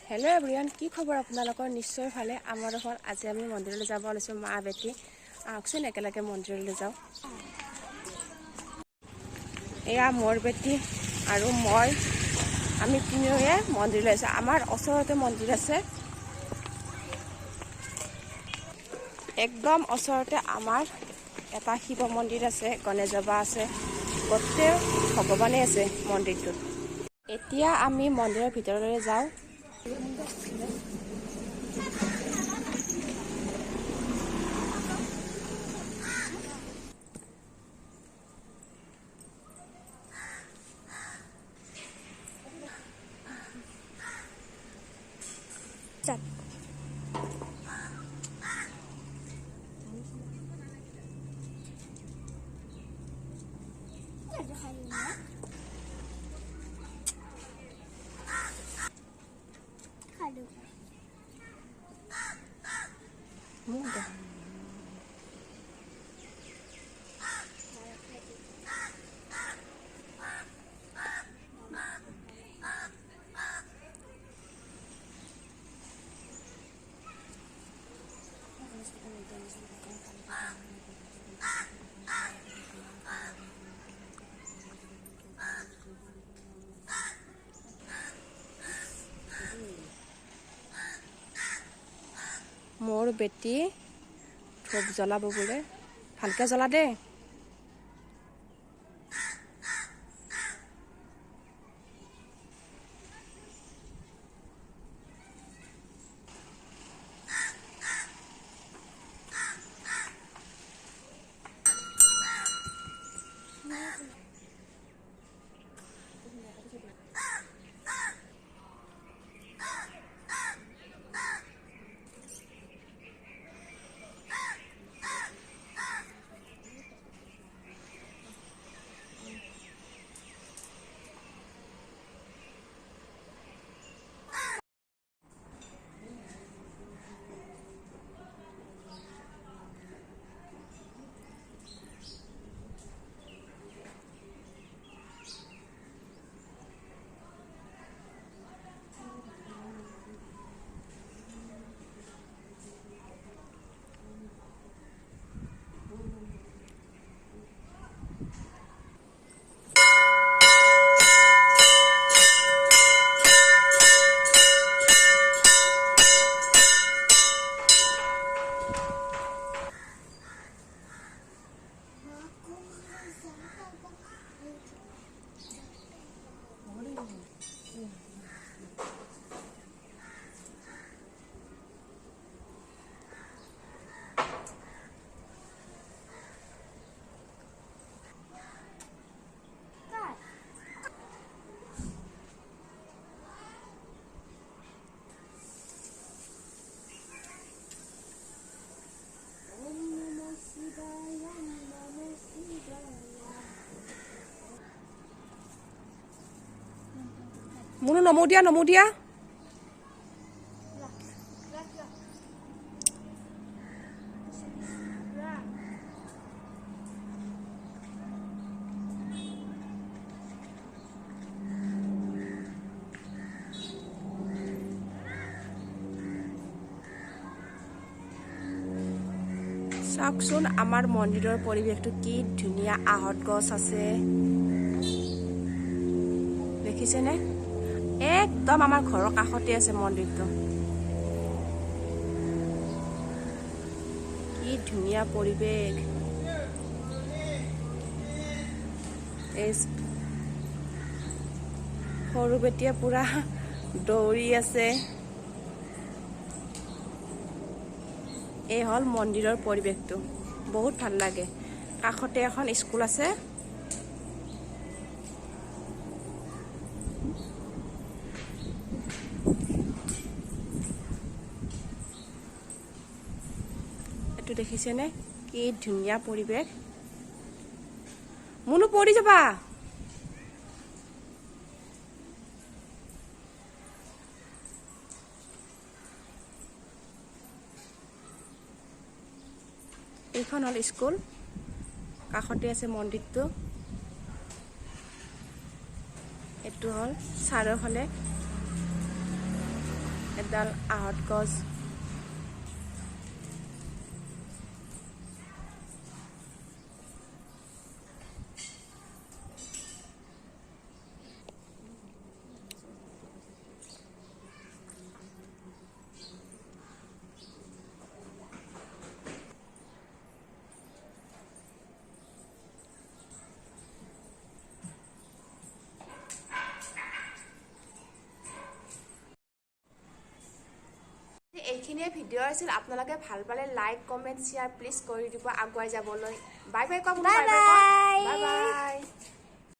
Hello' everyone, কি খবৰ আপোনালোকৰ? নিশ্চয় ভালে। আমাৰ ঘৰ আজি আমি মন্দিৰলৈ যাব ওলাইছোঁ, মা বেটি। আহকচোন একেলগে মন্দিৰলৈ যাওঁ। এয়া মোৰ বেটি আৰু মই, আমি তিনিওয়ে মন্দিৰলৈ আছোঁ। আমাৰ ওচৰতে মন্দিৰ আছে, একদম ওচৰতে আমাৰ এটা শিৱ মন্দিৰ আছে, গণেশ বাবা আছে, গোটেই ভগৱানেই আছে মন্দিৰটোত। এতিয়া আমি মন্দিৰৰ ভিতৰলৈ যাওঁ। মোৰ বেটি ধূপ জ্বলাব বোলে, ভালকে জ্বলা দে। মুনু নমো দিয়া। চাওকচোন আমাৰ মন্দিৰৰ পৰিৱেশটো কি ধুনীয়া, আহঁত গছ আছে, দেখিছেনে? একদম আমাৰ ঘৰৰ কাষতে আছে মন্দিৰটো। কি ধুনীয়া পৰিৱেশ। এই সৰু বেটিয়ে পুৰা দৌৰি আছে। এই হ'ল মন্দিৰৰ পৰিৱেশটো, বহুত ভাল লাগে। কাষতে এখন স্কুল আছে। এইটো দেখিছেনে? কি ধুনীয়া পৰিৱেশ। মুনু পৰি যাবা। এইখন হ'ল স্কুল, কাষতে আছে মন্দিৰটো। এইটো হ'ল চাৰিওফালে এডাল আহঁত গছ। এইখিনিয়ে ভিডিঅ' আছিল। আপোনালোকে ভাল পালে লাইক কমেণ্ট শ্বেয়াৰ প্লিজ কৰি দিব আগুৱাই যাবলৈ। বাই বাই কোৱা। Bye bye. Bye bye.